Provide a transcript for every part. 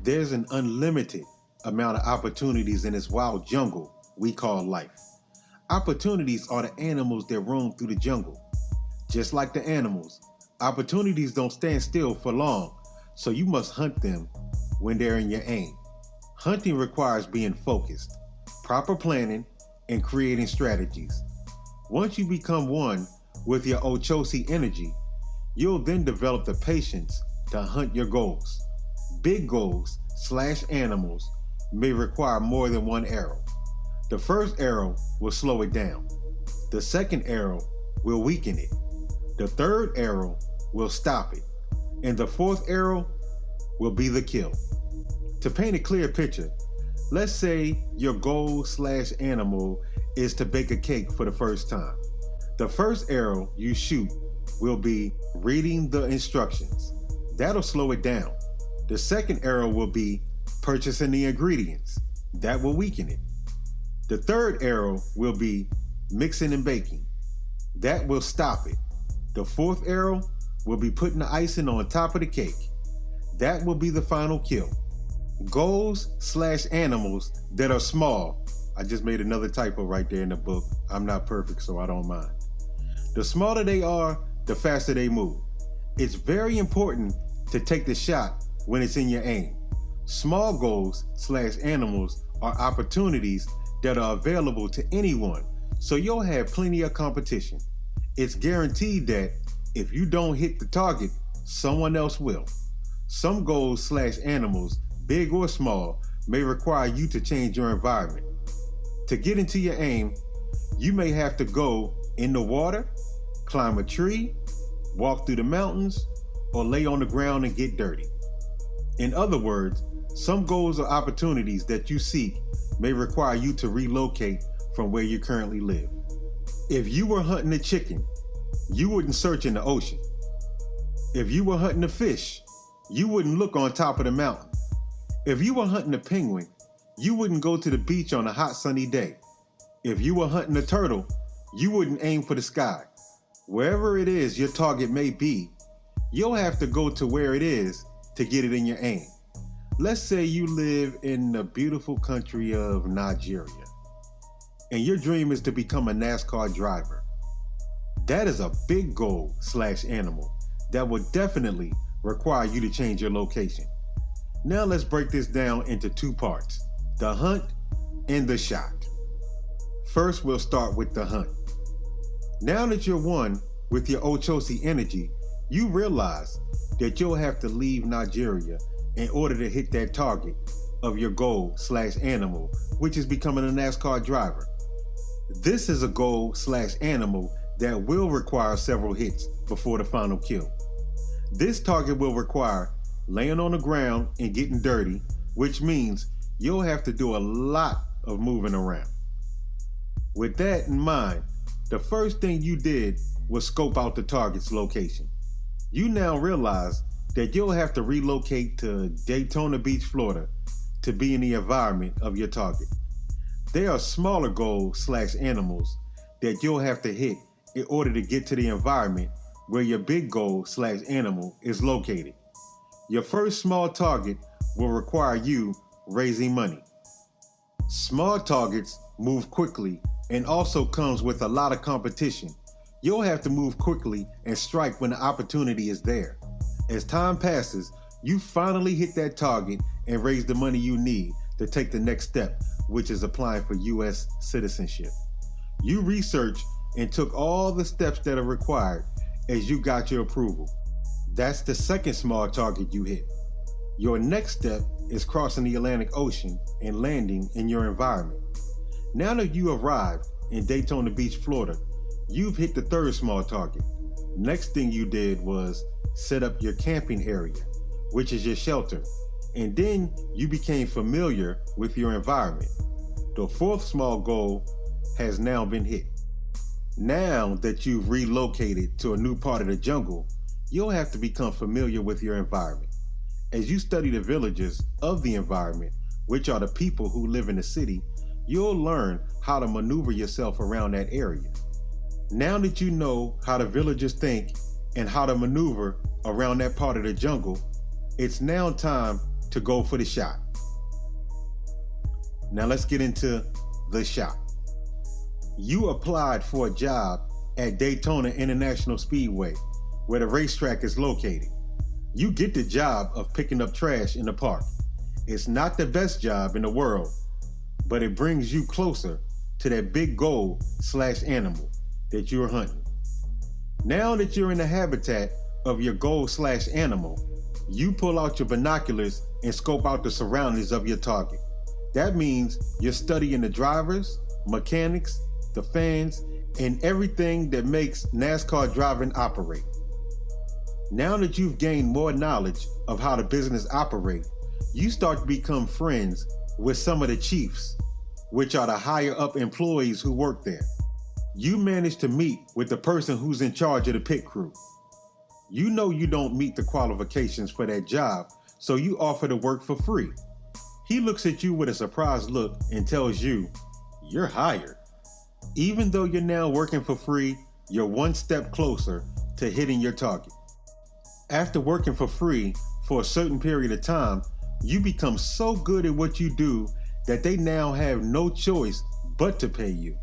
There's an unlimited amount of opportunities in this wild jungle we call life. Opportunities are the animals that roam through the jungle. Just like the animals, opportunities don't stand still for long, so you must hunt them when they're in your aim. Hunting requires being focused, proper planning, and creating strategies. Once you become one with your Ochosi energy, you'll then develop the patience to hunt your goals. Big goals / animals may require more than one arrow. The first arrow will slow it down. The second arrow will weaken it. The third arrow will stop it. And the fourth arrow will be the kill. To paint a clear picture, let's say your goal / animal is to bake a cake for the first time. The first arrow you shoot will be reading the instructions. That'll slow it down. The second arrow will be purchasing the ingredients. That will weaken it. The third arrow will be mixing and baking. That will stop it. The fourth arrow will be putting the icing on top of the cake. That will be the final kill. Goals / animals that are small. I just made another typo right there in the book. I'm not perfect, so I don't mind. The smaller they are, the faster they move. It's very important to take the shot when it's in your aim. Small goals / animals are opportunities that are available to anyone, so you'll have plenty of competition. It's guaranteed that if you don't hit the target, someone else will. Some goals / animals, big or small, may require you to change your environment. To get into your aim, you may have to go in the water, climb a tree, walk through the mountains, or lay on the ground and get dirty. In other words, some goals or opportunities that you seek may require you to relocate from where you currently live. If you were hunting a chicken, you wouldn't search in the ocean. If you were hunting a fish, you wouldn't look on top of the mountain. If you were hunting a penguin, you wouldn't go to the beach on a hot sunny day. If you were hunting a turtle, you wouldn't aim for the sky. Wherever it is your target may be, you'll have to go to where it is to get it in your aim. Let's say you live in the beautiful country of Nigeria, and your dream is to become a NASCAR driver. That is a big goal / animal that will definitely require you to change your location. Now let's break this down into two parts, the hunt and the shot. First, we'll start with the hunt. Now that you're one with your Ochosi energy, you realize that you'll have to leave Nigeria in order to hit that target of your goal / animal, which is becoming a NASCAR driver. This is a goal / animal that will require several hits before the final kill. This target will require laying on the ground and getting dirty, which means you'll have to do a lot of moving around. With that in mind, the first thing you did was scope out the target's location. You now realize that you'll have to relocate to Daytona Beach, Florida to be in the environment of your target. There are smaller goals / animals that you'll have to hit in order to get to the environment where your big goal / animal is located. Your first small target will require you raising money. Small targets move quickly and also comes with a lot of competition. You'll have to move quickly and strike when the opportunity is there. As time passes, you finally hit that target and raise the money you need to take the next step, which is applying for U.S. citizenship. You researched and took all the steps that are required as you got your approval. That's the second small target you hit. Your next step is crossing the Atlantic Ocean and landing in your environment. Now that you arrived in Daytona Beach, Florida, you've hit the third small target. Next thing you did was set up your camping area, which is your shelter, and then you became familiar with your environment. The fourth small goal has now been hit. Now that you've relocated to a new part of the jungle, you'll have to become familiar with your environment. As you study the villagers of the environment, which are the people who live in the city, you'll learn how to maneuver yourself around that area. Now that you know how the villagers think and how to maneuver around that part of the jungle, it's now time to go for the shot. Now let's get into the shot. You applied for a job at Daytona International Speedway, where the racetrack is located. You get the job of picking up trash in the park. It's not the best job in the world, but it brings you closer to that big goal/animal that you're hunting. Now that you're in the habitat of your goal/animal, you pull out your binoculars and scope out the surroundings of your target. That means you're studying the drivers, mechanics, the fans, and everything that makes NASCAR driving operate. Now that you've gained more knowledge of how the business operates, you start to become friends with some of the chiefs, which are the higher up employees who work there. You manage to meet with the person who's in charge of the pit crew. You know you don't meet the qualifications for that job, so you offer to work for free. He looks at you with a surprised look and tells you, you're hired. Even though you're now working for free, you're one step closer to hitting your target. After working for free for a certain period of time, you become so good at what you do that they now have no choice but to pay you.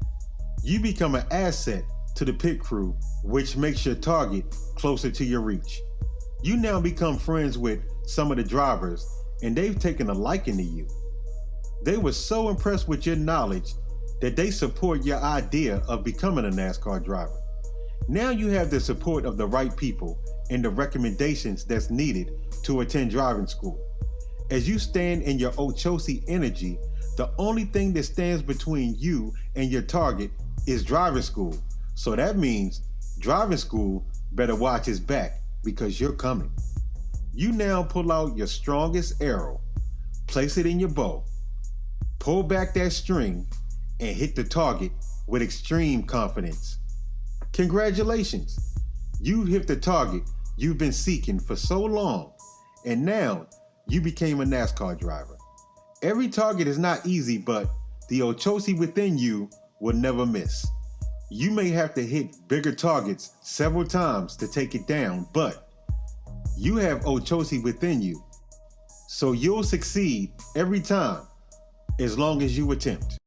You become an asset to the pit crew, which makes your target closer to your reach. You now become friends with some of the drivers, and they've taken a liking to you. They were so impressed with your knowledge that they support your idea of becoming a NASCAR driver. Now you have the support of the right people and the recommendations that's needed to attend driving school. As you stand in your Ochosi energy, the only thing that stands between you and your target is driving school. So that means driving school better watch his back because you're coming. You now pull out your strongest arrow, place it in your bow, pull back that string, and hit the target with extreme confidence. Congratulations! You hit the target you've been seeking for so long, and now you became a NASCAR driver. Every target is not easy, but the Ochosi within you will never miss. You may have to hit bigger targets several times to take it down, but you have Ochosi within you, so you'll succeed every time as long as you attempt.